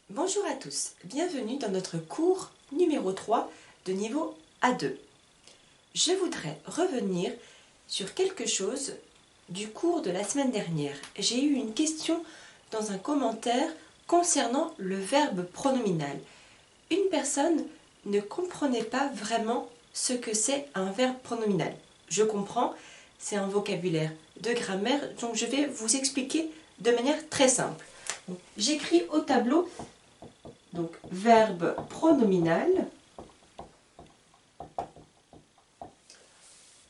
Bonjour à tous, bienvenue dans notre cours numéro 3 de niveau A2. Je voudrais revenir sur quelque chose du cours de la semaine dernière. J'ai eu une question dans un commentaire concernant le verbe pronominal. Une personne ne comprenait pas vraiment ce que c'est un verbe pronominal. Je comprends, c'est un vocabulaire de grammaire, donc je vais vous expliquer de manière très simple. J'écris au tableau donc verbe pronominal.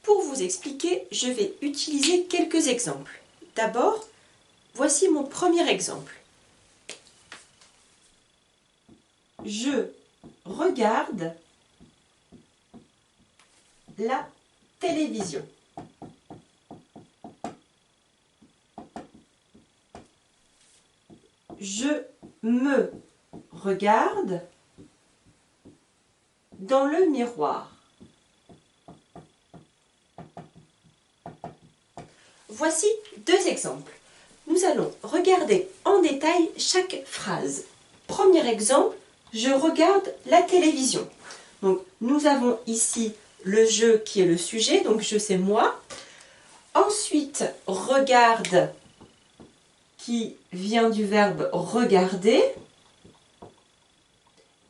Pour vous expliquer, je vais utiliser quelques exemples. D'abord, voici mon premier exemple. Je regarde la télévision. Je me regarde dans le miroir. Voici deux exemples. Nous allons regarder en détail chaque phrase. Premier exemple, je regarde la télévision. Donc, nous avons ici le je qui est le sujet, donc je c'est moi. Ensuite, regarde qui vient du verbe regarder.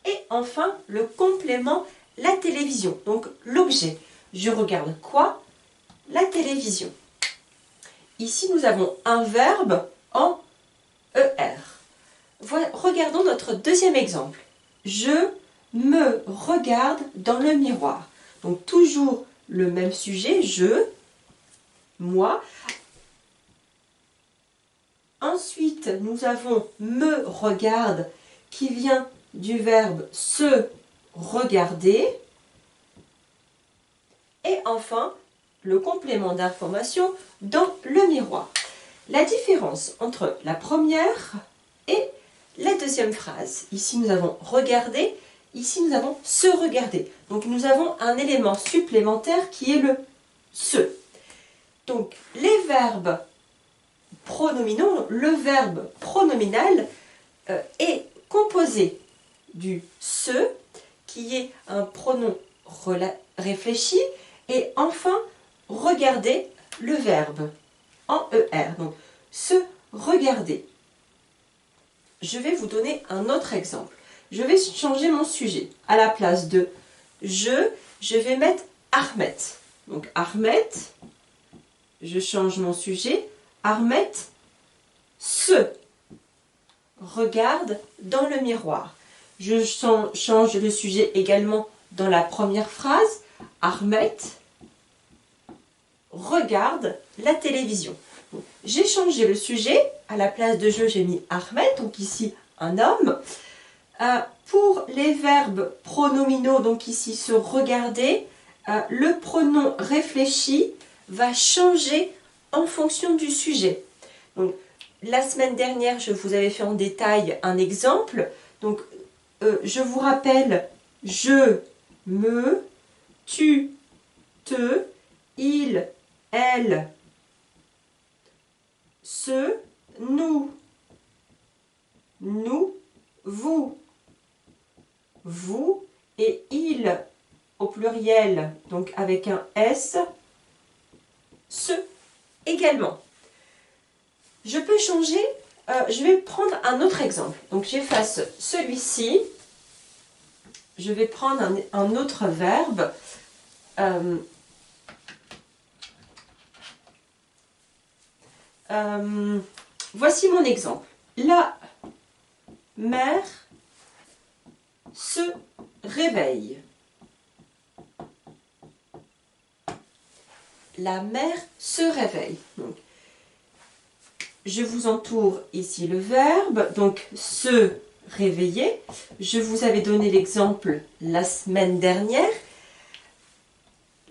Et enfin, le complément, la télévision, donc l'objet. Je regarde quoi? La télévision. Ici, nous avons un verbe en ER. Regardons notre deuxième exemple. Je me regarde dans le miroir. Donc, toujours le même sujet, je, moi. Ensuite, nous avons me regarde qui vient du verbe se regarder. Et enfin, le complément d'information dans le miroir. La différence entre la première et la deuxième phrase. Ici, nous avons regarder, ici, nous avons se regarder. Donc, nous avons un élément supplémentaire qui est le se. Donc, les verbes pronominaux, le verbe pronominal est composé du se, qui est un pronom réfléchi, et enfin, regarder le verbe en ER. Donc, se regarder. Je vais vous donner un autre exemple. Je vais changer mon sujet. À la place de je vais mettre Ahmed. Donc, Ahmed, je change mon sujet. Ahmed se regarde dans le miroir. Je change le sujet également dans la première phrase. Ahmed regarde la télévision. J'ai changé le sujet. À la place de je, j'ai mis Ahmed, donc ici un homme. Pour les verbes pronominaux, donc ici se regarder, le pronom réfléchi va changer en fonction du sujet. Donc, la semaine dernière, je vous avais fait en détail un exemple. Donc, je vous rappelle, je, me, tu, te, il, elle, ce, nous, vous, et il au pluriel, donc avec un S, ce également. Je peux changer, je vais prendre un autre exemple. Donc j'efface celui-ci, je vais prendre un autre verbe. Voici mon exemple. La mère se réveille. La mère se réveille. Donc, je vous entoure ici le verbe, donc se réveiller. Je vous avais donné l'exemple la semaine dernière.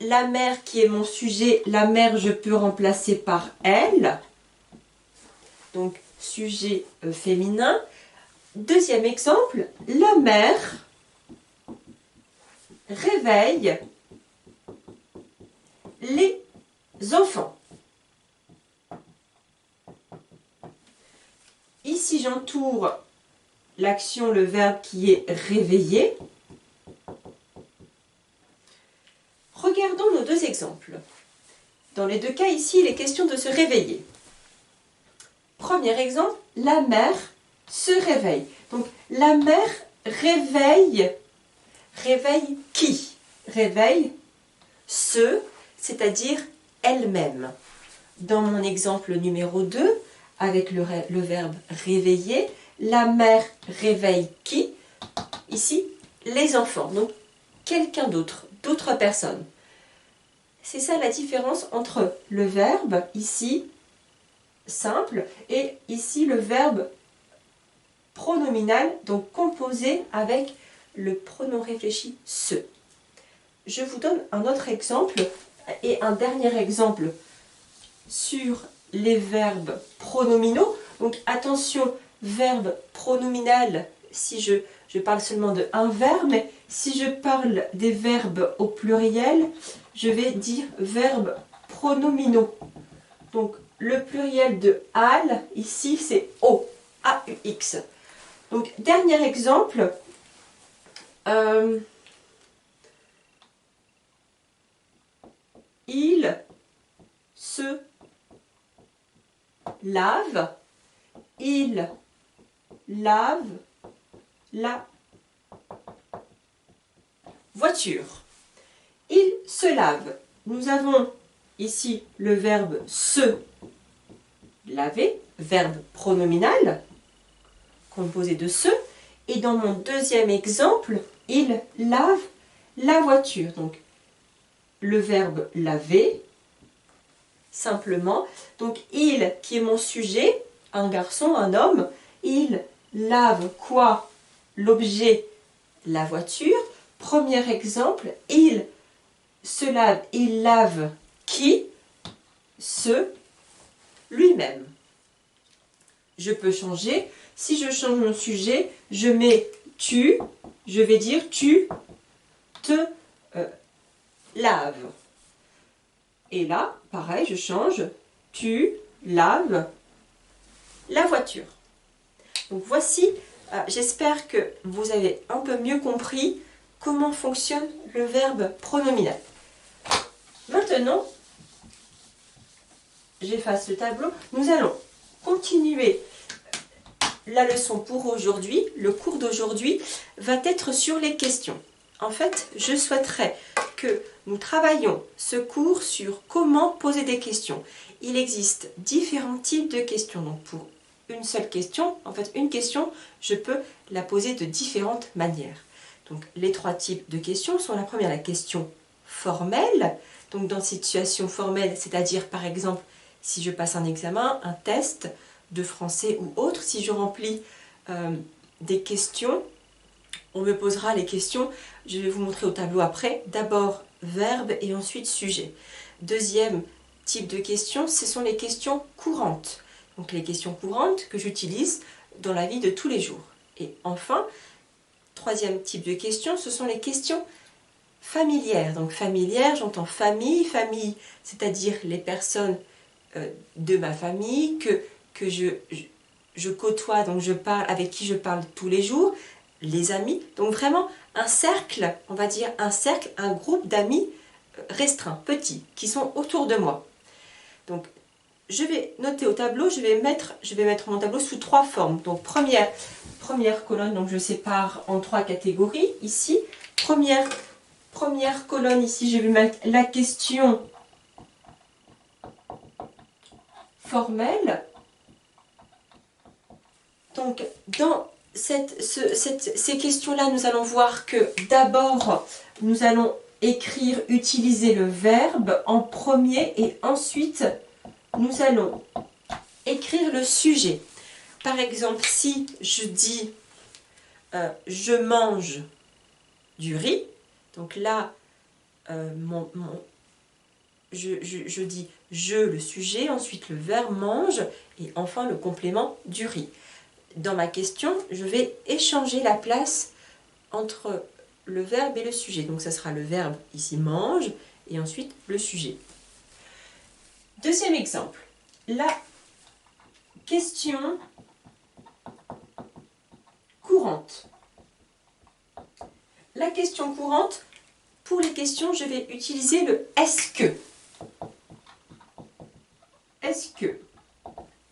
La mère qui est mon sujet, la mère je peux remplacer par elle. Donc sujet féminin. Deuxième exemple, la mère réveille les enfants. Ici, j'entoure l'action, le verbe qui est réveillé. Regardons nos deux exemples. Dans les deux cas, ici, il est question de se réveiller. Premier exemple, la mère se réveille. Donc, la mère réveille. Réveille qui? Réveille ce, c'est-à-dire elle-même. Dans mon exemple numéro 2, avec le verbe réveiller, la mère réveille qui? Ici, les enfants. Donc, quelqu'un d'autre, d'autres personnes. C'est ça la différence entre le verbe, ici, simple, et ici le verbe pronominal, donc composé avec le pronom réfléchi ce. Je vous donne un autre exemple et un dernier exemple sur les verbes pronominaux. Donc attention, verbe pronominal, si je parle seulement de un verbe, mais si je parle des verbes au pluriel, je vais dire verbes pronominaux. Donc le pluriel de al, ici c'est O, A-U-X. Donc dernier exemple, il se lave, il lave la voiture. Il se lave. Nous avons ici le verbe se laver, verbe pronominal, composé de se. Et dans mon deuxième exemple, il lave la voiture. Donc, le verbe laver, simplement. Donc, il qui est mon sujet, un garçon, un homme, il lave quoi? L'objet, la voiture. Premier exemple, il se lave, il lave qui? Se, lui-même. Je peux changer. Si je change mon sujet, je mets tu, je vais dire tu te laves. Et là, pareil, je change. Tu laves la voiture. Donc voici, j'espère que vous avez un peu mieux compris comment fonctionne le verbe pronominal. Maintenant, j'efface le tableau. Nous allons continuer la leçon pour aujourd'hui. Le cours d'aujourd'hui va être sur les questions. En fait, je souhaiterais que nous travaillions ce cours sur comment poser des questions. Il existe différents types de questions. Donc pour une seule question, en fait une question, je peux la poser de différentes manières. Donc les trois types de questions sont la première, la question formelle. Donc dans cette situation formelle, c'est-à-dire par exemple si je passe un examen, un test de français ou autre, si je remplis des questions, on me posera les questions, je vais vous montrer au tableau après, d'abord verbe et ensuite sujet. Deuxième type de questions, ce sont les questions courantes. Donc les questions courantes que j'utilise dans la vie de tous les jours. Et enfin, troisième type de questions, ce sont les questions familières. Donc familières, j'entends famille, famille, c'est-à-dire les personnes de ma famille que je côtoie, donc je parle, avec qui je parle tous les jours, les amis. Donc vraiment un cercle, on va dire un cercle, un groupe d'amis restreint, petit, qui sont autour de moi. Donc je vais noter au tableau, je vais mettre mon tableau sous trois formes. Donc première colonne, donc je sépare en trois catégories. Ici, première colonne, ici je vais mettre la question formelle. Donc dans ces questions-là, nous allons voir que d'abord, nous allons écrire, utiliser le verbe en premier et ensuite, nous allons écrire le sujet. Par exemple, si je dis je mange du riz, donc là, je dis je, le sujet, ensuite le verbe mange et enfin le complément du riz. Dans ma question, je vais échanger la place entre le verbe et le sujet. Donc ça sera le verbe ici mange et ensuite le sujet. Deuxième exemple, la question courante. La question courante, pour les questions, je vais utiliser le est-ce que. Est-ce que.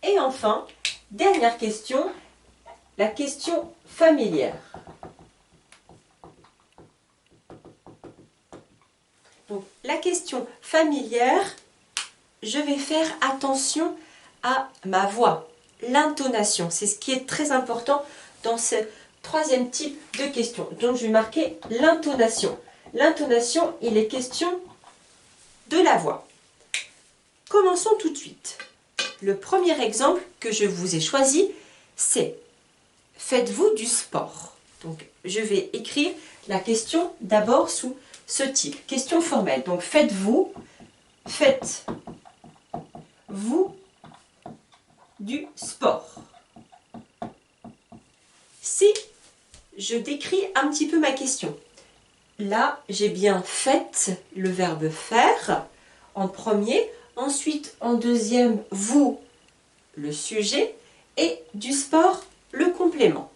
Et enfin, dernière question, la question familière. Donc, la question familière, je vais faire attention à ma voix, l'intonation. C'est ce qui est très important dans ce troisième type de question. Donc, je vais marquer l'intonation. L'intonation, il est question de la voix. Commençons tout de suite. Le premier exemple que je vous ai choisi, c'est « Faites-vous du sport ?» Donc, je vais écrire la question d'abord sous ce type, question formelle. Donc, faites-vous du sport? Si je décris un petit peu ma question, là, j'ai bien fait le verbe faire en premier, ensuite en deuxième, vous, le sujet, et du sport, le complément.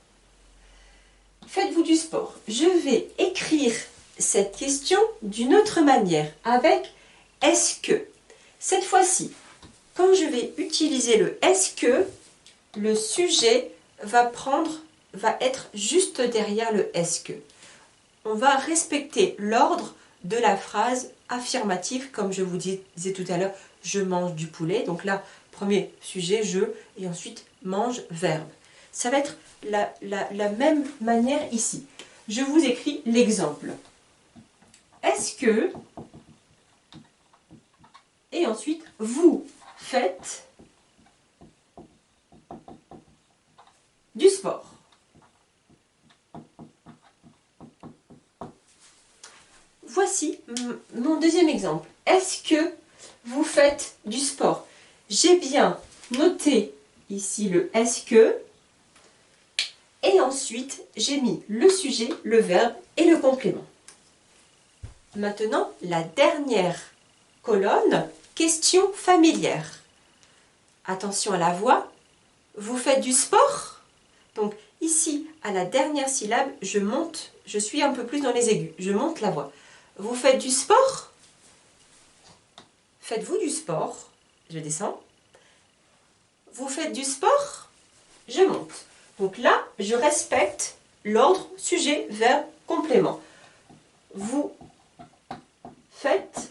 Faites-vous du sport? Je vais écrire cette question d'une autre manière, avec est-ce que. Cette fois-ci, quand je vais utiliser le est-ce que, le sujet va être juste derrière le est-ce que. On va respecter l'ordre de la phrase affirmative, comme je vous disais tout à l'heure, je mange du poulet. Donc là, premier sujet, je, et ensuite mange, verbe. Ça va être la même manière ici. Je vous écris l'exemple. Est-ce que, et ensuite, vous faites du sport? Voici mon deuxième exemple. Est-ce que vous faites du sport? J'ai bien noté ici le est-ce que, et ensuite j'ai mis le sujet, le verbe et le complément. Maintenant, la dernière colonne, question familière. Attention à la voix. Vous faites du sport? Donc ici, à la dernière syllabe, je monte, je suis un peu plus dans les aigus, je monte la voix. Vous faites du sport? Faites-vous du sport? Je descends. Vous faites du sport? Je monte. Donc là, je respecte l'ordre sujet, verbe, complément. Vous faites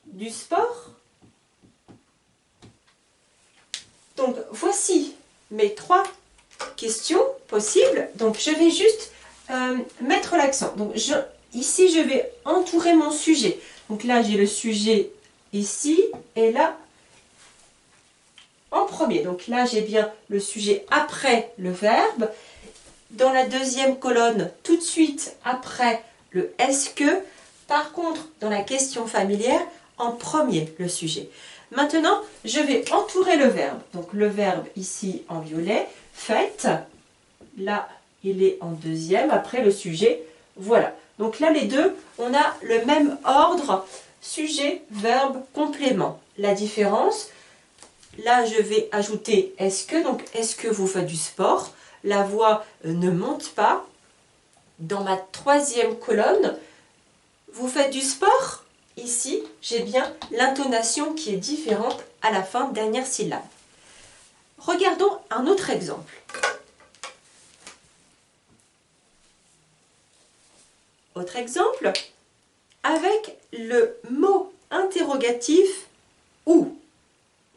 du sport? Donc voici mes 3 questions possibles. Donc je vais juste mettre l'accent. Donc ici, je vais entourer mon sujet. Donc là, j'ai le sujet ici et là, en premier. Donc là, j'ai bien le sujet après le verbe. Dans la deuxième colonne, tout de suite après le est-ce que. Par contre, dans la question familière, en premier le sujet. Maintenant, je vais entourer le verbe. Donc le verbe ici en violet, faites. Là, il est en deuxième, après le sujet. Voilà. Donc là, les deux, on a le même ordre, sujet, verbe, complément. La différence, là, je vais ajouter est-ce que. Donc, est-ce que vous faites du sport? La voix ne monte pas. Dans ma troisième colonne, vous faites du sport? Ici, j'ai bien l'intonation qui est différente à la fin, dernière syllabe. Regardons un autre exemple. Autre exemple, avec le mot interrogatif « où ».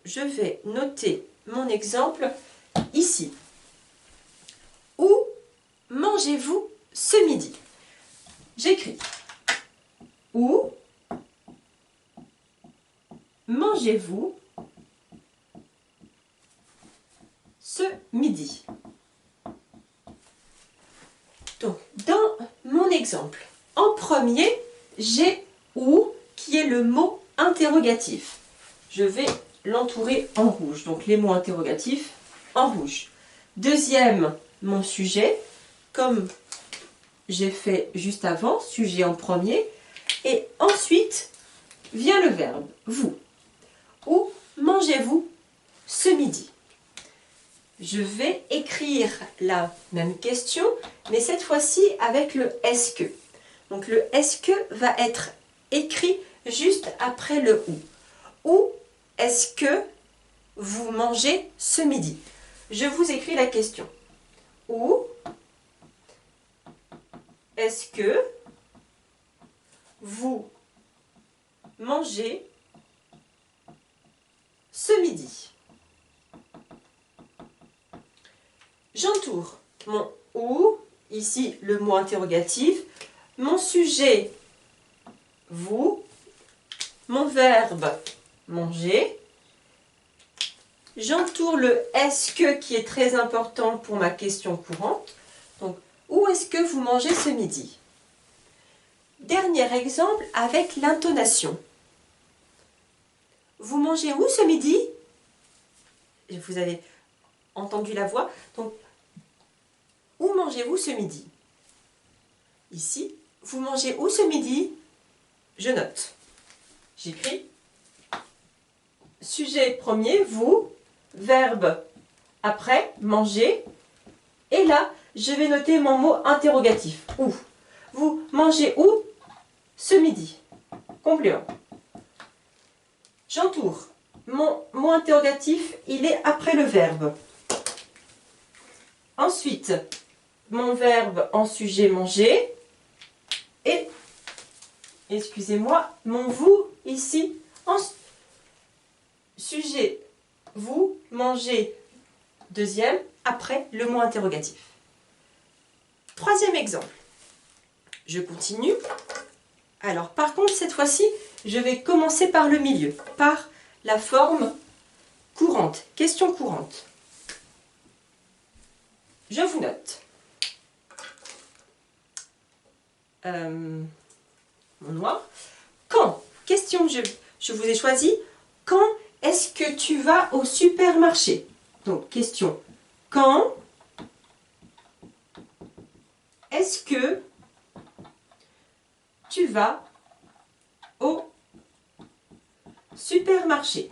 Je vais noter mon exemple ici. Où mangez-vous ce midi? J'écris. Où mangez-vous ce midi? Donc, dans mon exemple, en premier, j'ai où qui est le mot interrogatif. Je vais l'entourer en rouge. Donc, les mots interrogatifs en rouge. Deuxième, mon sujet, comme j'ai fait juste avant, sujet en premier. Et ensuite, vient le verbe, vous. Où mangez-vous ce midi? je vais écrire la même question, mais cette fois-ci avec le est-ce que. Donc le est-ce que va être écrit juste après le où. Où est-ce que vous mangez ce midi? Je vous écris la question. Où est-ce que vous mangez ce midi? J'entoure mon où, ici le mot interrogatif, mon sujet, vous, mon verbe, manger. J'entoure le est-ce que qui est très important pour ma question courante. Donc, où est-ce que vous mangez ce midi? Dernier exemple avec l'intonation. Vous mangez où ce midi? Vous avez entendu la voix. Donc, où mangez-vous ce midi? Ici, vous mangez où ce midi? Je note. J'écris. Sujet premier, vous. Verbe après, manger. Et là, je vais noter mon mot interrogatif. Où? Vous mangez où ce midi? Complément. J'entoure. Mon mot interrogatif, il est après le verbe. Ensuite, mon verbe en sujet manger. Et, excusez-moi, mon vous ici en sujet vous mangez deuxième après le mot interrogatif. Troisième exemple. Je continue. Alors, par contre, cette fois-ci, je vais commencer par le milieu, par la forme courante, question courante. Je vous note. Mon noir. Quand? Question que je vous ai choisi. Quand est-ce que tu vas au supermarché? Donc, question. Quand est-ce que tu vas au supermarché?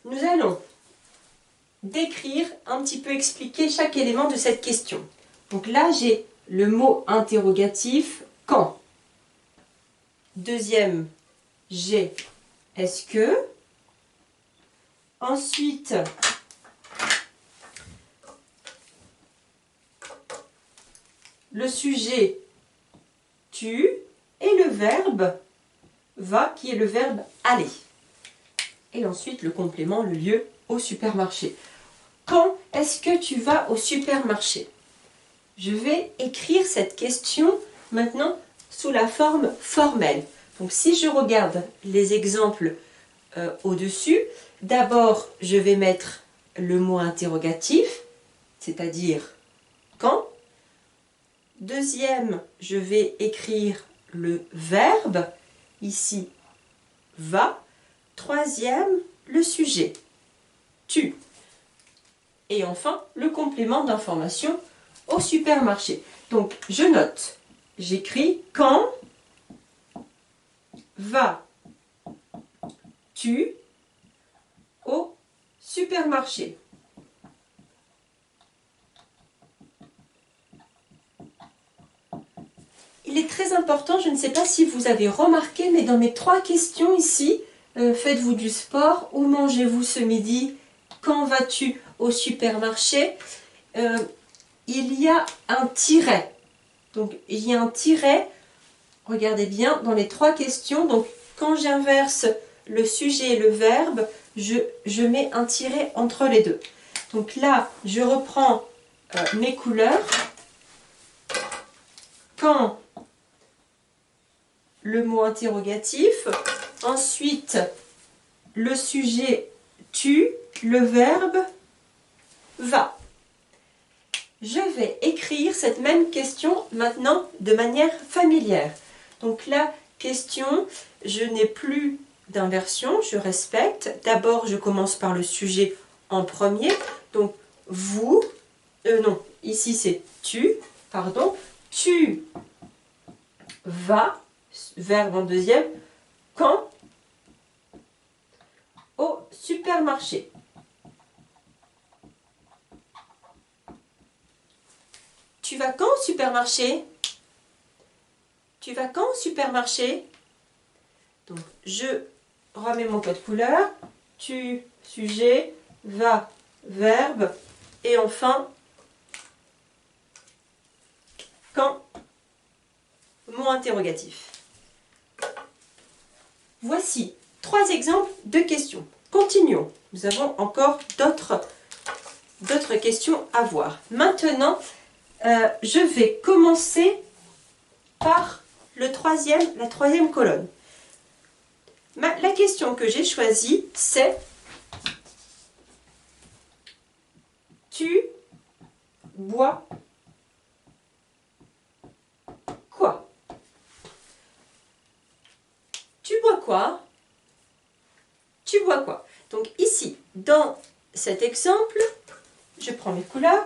Nous allons décrire, un petit peu expliquer chaque élément de cette question. Donc là, j'ai le mot interrogatif quand. Deuxième, j'ai est-ce que. Ensuite, le sujet tu et le verbe va qui est le verbe aller. Et ensuite le complément, le lieu au supermarché. Quand est-ce que tu vas au supermarché? Je vais écrire cette question maintenant sous la forme formelle. Donc si je regarde les exemples au-dessus, d'abord je vais mettre le mot interrogatif, c'est-à-dire quand. Deuxième, je vais écrire le verbe, ici va. Troisième, le sujet, tu. Et enfin, le complément d'information au supermarché. Donc, je note, j'écris quand vas-tu au supermarché? Il est très important, je ne sais pas si vous avez remarqué, mais dans mes trois questions ici, faites-vous du sport? Où mangez-vous ce midi? Quand vas-tu au supermarché? Il y a un tiret. Donc, il y a un tiret, regardez bien, dans les trois questions. Donc, quand j'inverse le sujet et le verbe, je mets un tiret entre les deux. Donc là, je reprends mes couleurs. Quand le mot interrogatif, ensuite le sujet tu, le verbe va. Je vais écrire cette même question maintenant de manière familière. Donc la question, je n'ai plus d'inversion, je respecte. D'abord, je commence par le sujet en premier. Donc vous, non, ici c'est tu, pardon. Tu vas, verbe en deuxième, quand au supermarché? Tu vas quand au supermarché? Tu vas quand au supermarché? Donc, je remets mon code couleur. Tu, sujet, va, verbe. Et enfin, quand, mot interrogatif. Voici 3 exemples de questions. Continuons. Nous avons encore d'autres questions à voir. Maintenant, je vais commencer par la troisième colonne. La question que j'ai choisie, c'est: tu bois quoi? Tu bois quoi? Tu bois quoi? Donc ici, dans cet exemple, je prends mes couleurs.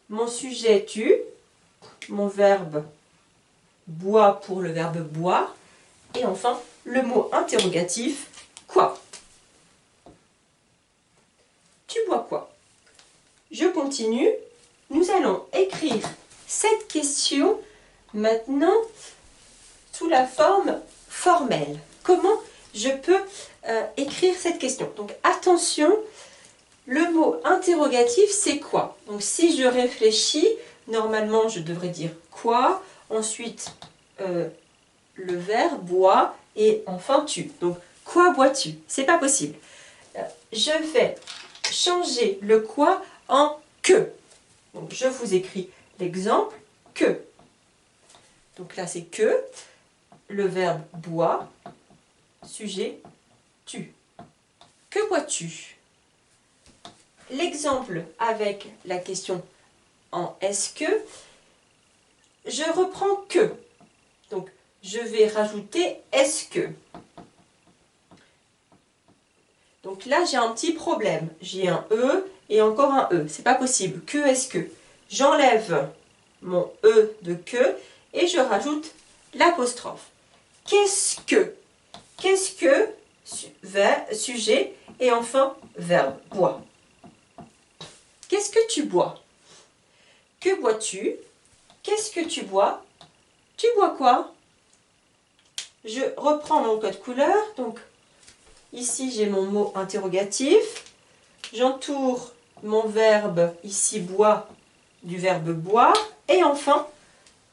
Mon sujet, tu. Mon verbe, bois pour le verbe boire. Et enfin, le mot interrogatif, quoi? Tu bois quoi? Je continue. Nous allons écrire cette question maintenant sous la forme formelle. Comment je peux écrire cette question? Donc attention, le mot interrogatif, c'est quoi? Donc si je réfléchis, normalement je devrais dire quoi, ensuite le verbe bois et enfin tu. Donc quoi bois-tu? C'est pas possible. Je vais changer le quoi en que. Donc je vous écris l'exemple que. Donc là c'est que, le verbe bois, sujet tu. Que bois-tu? L'exemple avec la question en est-ce que, je reprends que. Donc je vais rajouter est-ce que. Donc là j'ai un petit problème. J'ai un E et encore un E. C'est pas possible. Que est-ce que. J'enlève mon E de que et je rajoute l'apostrophe. Qu'est-ce que? Qu'est-ce que? Sujet et enfin verbe, bois. Qu'est-ce que tu bois? Que bois-tu? Qu'est-ce que tu bois? Tu bois quoi? Je reprends mon code couleur. Donc ici j'ai mon mot interrogatif. J'entoure mon verbe, ici bois, du verbe boire. Et enfin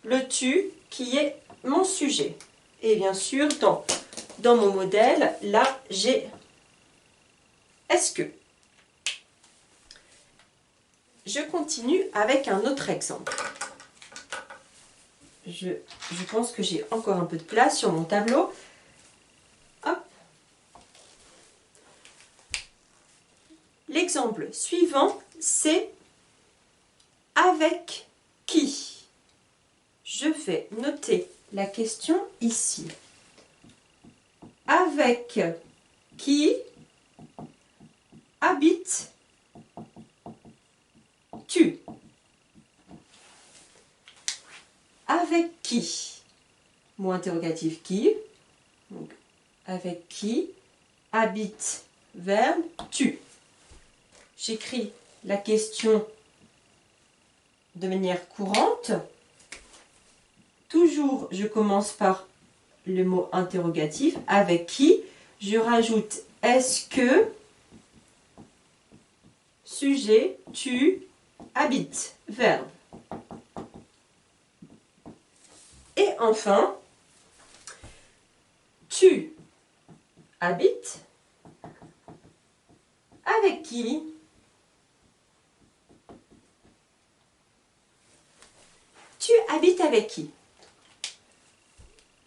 le tu qui est mon sujet. Et bien sûr dans mon modèle, là j'ai est-ce que. Je continue avec un autre exemple. Je pense que j'ai encore un peu de place sur mon tableau. Hop. L'exemple suivant, c'est avec qui? Je vais noter la question ici. Avec qui habites-tu? Avec qui? Mot interrogatif qui. Donc, avec qui habite verbe tu. J'écris la question de manière courante. Toujours, je commence par le mot interrogatif. Avec qui? Je rajoute est-ce que, sujet, tu, habites, verbe. Et enfin, tu habites avec qui? Tu habites avec qui?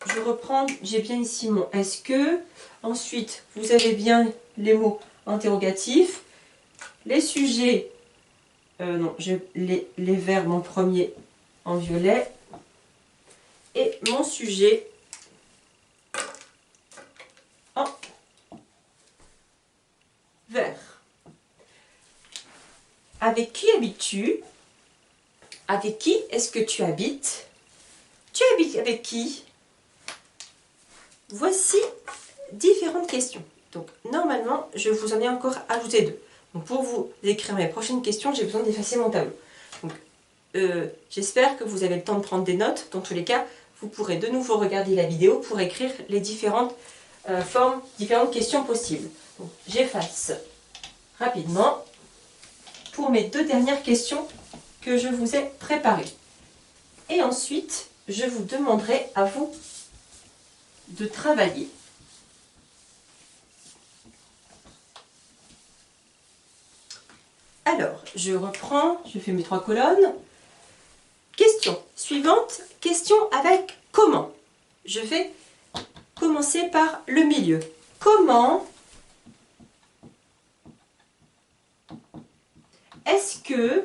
Je reprends, j'ai bien ici mon est-ce que. Ensuite, vous avez bien les mots interrogatifs. Les sujets, non, les verbes en premier en violet. Et mon sujet en vert. Avec qui habites-tu? Avec qui est-ce que tu habites? Tu habites avec qui? Voici différentes questions. Donc normalement, je vous en ai encore ajouté 2. Donc pour vous écrire mes prochaines questions, j'ai besoin d'effacer mon tableau. Donc j'espère que vous avez le temps de prendre des notes. Dans tous les cas, vous pourrez de nouveau regarder la vidéo pour écrire les différentes formes, différentes questions possibles. Donc j'efface rapidement pour mes 2 dernières questions que je vous ai préparées. Et ensuite, je vous demanderai à vous de travailler. Alors, je reprends, je fais mes 3 colonnes. Question suivante, question avec comment. Je vais commencer par le milieu. Comment est-ce que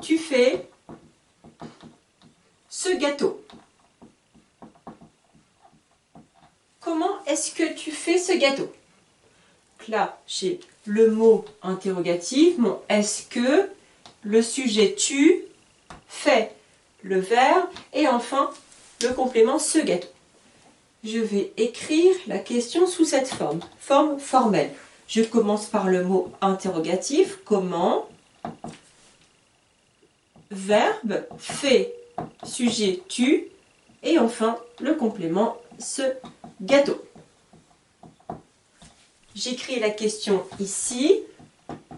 tu fais ce gâteau? Comment est-ce que tu fais ce gâteau? Donc là, j'ai le mot interrogatif, mon est-ce que, le sujet tu, fait, le verbe, et enfin le complément ce gâteau. Je vais écrire la question sous cette forme, forme formelle. Je commence par le mot interrogatif, comment, verbe, fait, sujet tu, et enfin le complément ce gâteau. J'écris la question ici.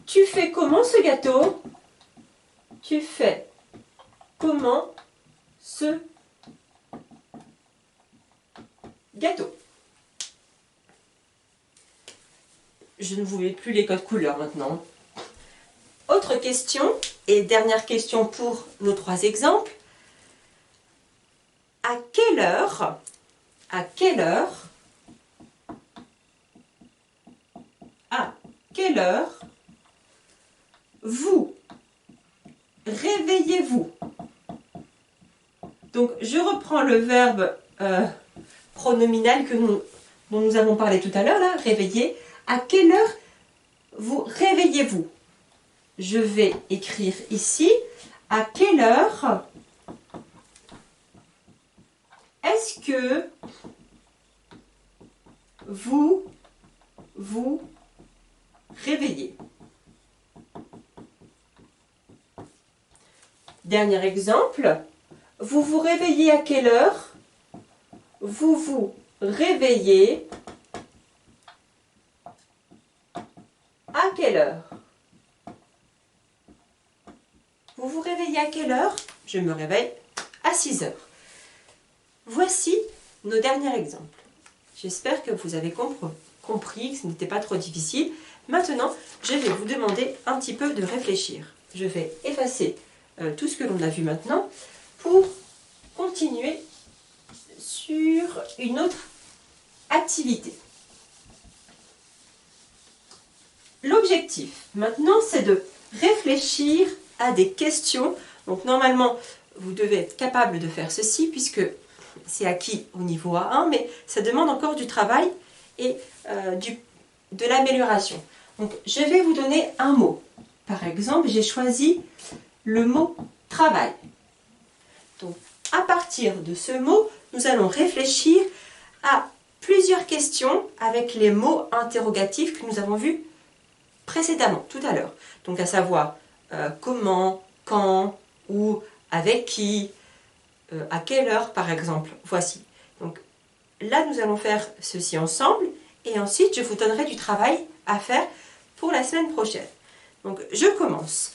Tu fais comment ce gâteau? Tu fais comment ce gâteau? Je ne vous mets plus les codes couleurs maintenant. Autre question, et dernière question pour nos 3 exemples. À quelle heure vous réveillez-vous? Donc je reprends le verbe pronominal dont nous avons parlé tout à l'heure, là, réveiller. À quelle heure vous réveillez-vous? Je vais écrire ici, à quelle heure est-ce que vous vous réveillez? Dernier exemple, vous vous réveillez à quelle heure? Vous vous réveillez à quelle heure? Vous vous réveillez à quelle heure? Je me réveille à 6 heures. Voici nos derniers exemples. J'espère que vous avez compris, que ce n'était pas trop difficile. Maintenant, je vais vous demander un petit peu de réfléchir. Je vais effacer tout ce que l'on a vu maintenant pour continuer sur une autre activité. L'objectif, maintenant, c'est de réfléchir à des questions. Donc, normalement, vous devez être capable de faire ceci, puisque c'est acquis au niveau A1, mais ça demande encore du travail et de l'amélioration. Donc, je vais vous donner un mot. Par exemple, j'ai choisi le mot travail. Donc, à partir de ce mot, nous allons réfléchir à plusieurs questions avec les mots interrogatifs que nous avons vus précédemment, tout à l'heure. Donc, à savoir comment, quand, où, avec qui, à quelle heure, par exemple. Voici. Donc, là, nous allons faire ceci ensemble et ensuite, je vous donnerai du travail à faire pour la semaine prochaine. Donc, je commence.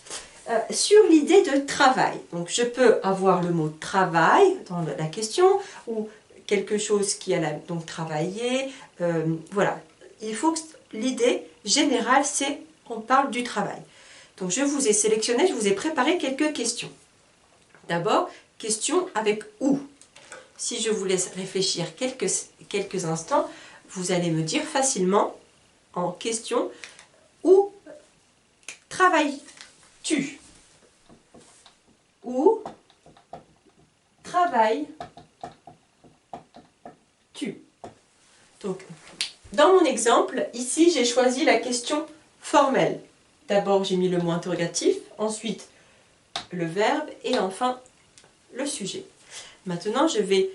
Sur l'idée de travail, donc je peux avoir le mot travail dans la question ou quelque chose qui a donc travailler, voilà. Il faut que l'idée générale, c'est qu'on parle du travail. Donc je vous ai sélectionné, je vous ai préparé quelques questions. D'abord, question avec où. Si je vous laisse réfléchir quelques instants, vous allez me dire facilement en question où travailles-tu? Où travailles-tu? Donc, dans mon exemple, ici, j'ai choisi la question formelle. D'abord, j'ai mis le mot interrogatif, ensuite le verbe et enfin le sujet. Maintenant, je vais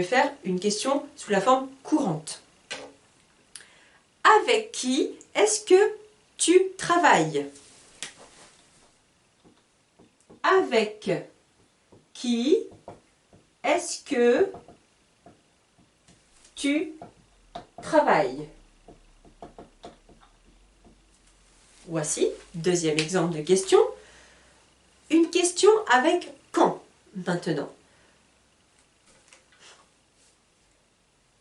faire une question sous la forme courante. Avec qui est-ce que tu travailles? Avec qui est-ce que tu travailles? Voici, deuxième exemple de question. Une question avec quand maintenant.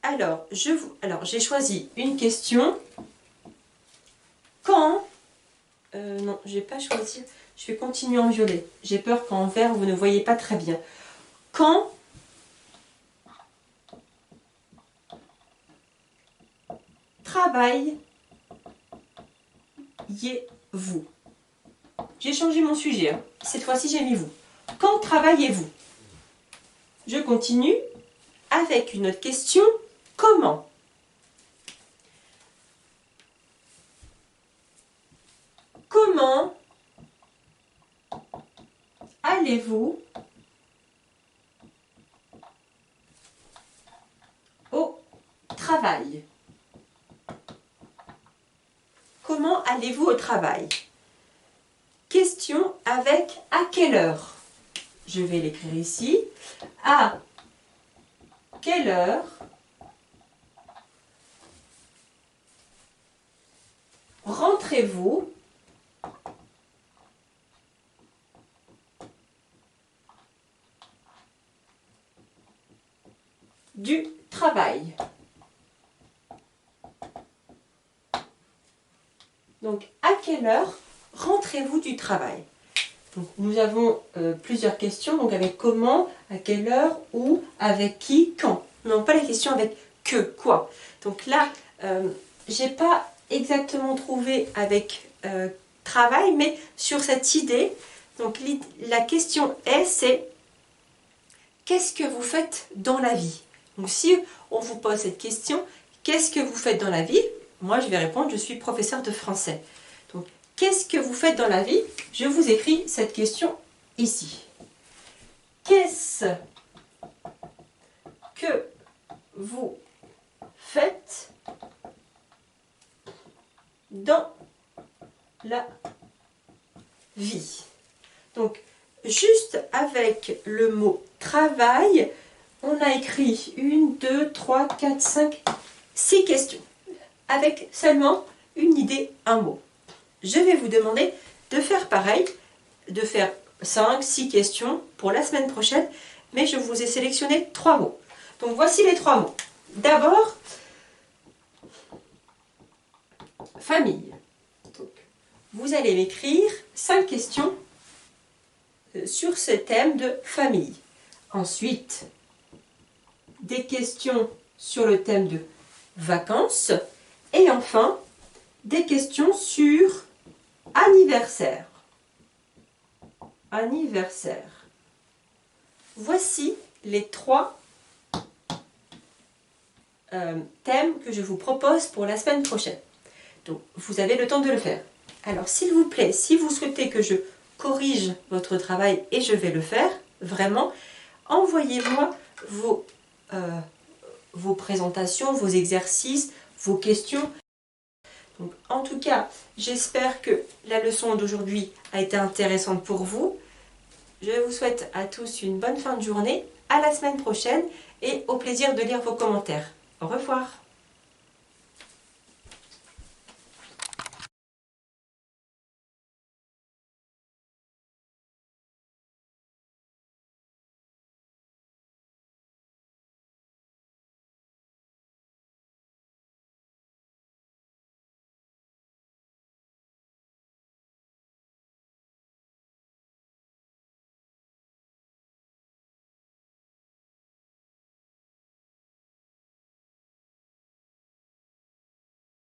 Alors, j'ai choisi une question. Quand non, je vais pas choisir. Je vais continuer en violet. J'ai peur qu'en vert, vous ne voyez pas très bien. Quand travaillez-vous? J'ai changé mon sujet. Hein. Cette fois-ci, j'ai mis vous. Quand travaillez-vous? Je continue avec une autre question. Comment? Comment allez-vous au travail? Comment allez-vous au travail? Question avec à quelle heure? Je vais l'écrire ici. À quelle heure rentrez-vous du travail? Donc, à quelle heure rentrez-vous du travail? Donc, nous avons plusieurs questions, donc avec comment, à quelle heure, où, avec qui, quand. Non, pas la question avec que, quoi. Donc là, j'ai pas exactement trouvé avec travail, mais sur cette idée, donc la question c'est qu'est-ce que vous faites dans la vie? Donc si on vous pose cette question, qu'est-ce que vous faites dans la vie? Moi, je vais répondre, je suis professeur de français. Donc, qu'est-ce que vous faites dans la vie? Je vous écris cette question ici. Qu'est-ce que vous faites dans la vie? Donc, juste avec le mot travail, on a écrit 1, 2, 3, 4, 5, 6 questions. Avec seulement une idée, un mot. Je vais vous demander de faire pareil, de faire 5, 6 questions pour la semaine prochaine, mais je vous ai sélectionné 3 mots. Donc voici les 3 mots. D'abord, famille. Donc, vous allez m'écrire 5 questions sur ce thème de famille. Ensuite, des questions sur le thème de vacances. Et enfin, des questions sur anniversaire. Anniversaire. Voici les 3 thèmes que je vous propose pour la semaine prochaine. Donc, vous avez le temps de le faire. Alors, s'il vous plaît, si vous souhaitez que je corrige votre travail, et je vais le faire, vraiment, envoyez-moi vos présentations, vos exercices, vos questions. Donc, en tout cas, j'espère que la leçon d'aujourd'hui a été intéressante pour vous. Je vous souhaite à tous une bonne fin de journée, à la semaine prochaine et au plaisir de lire vos commentaires. Au revoir.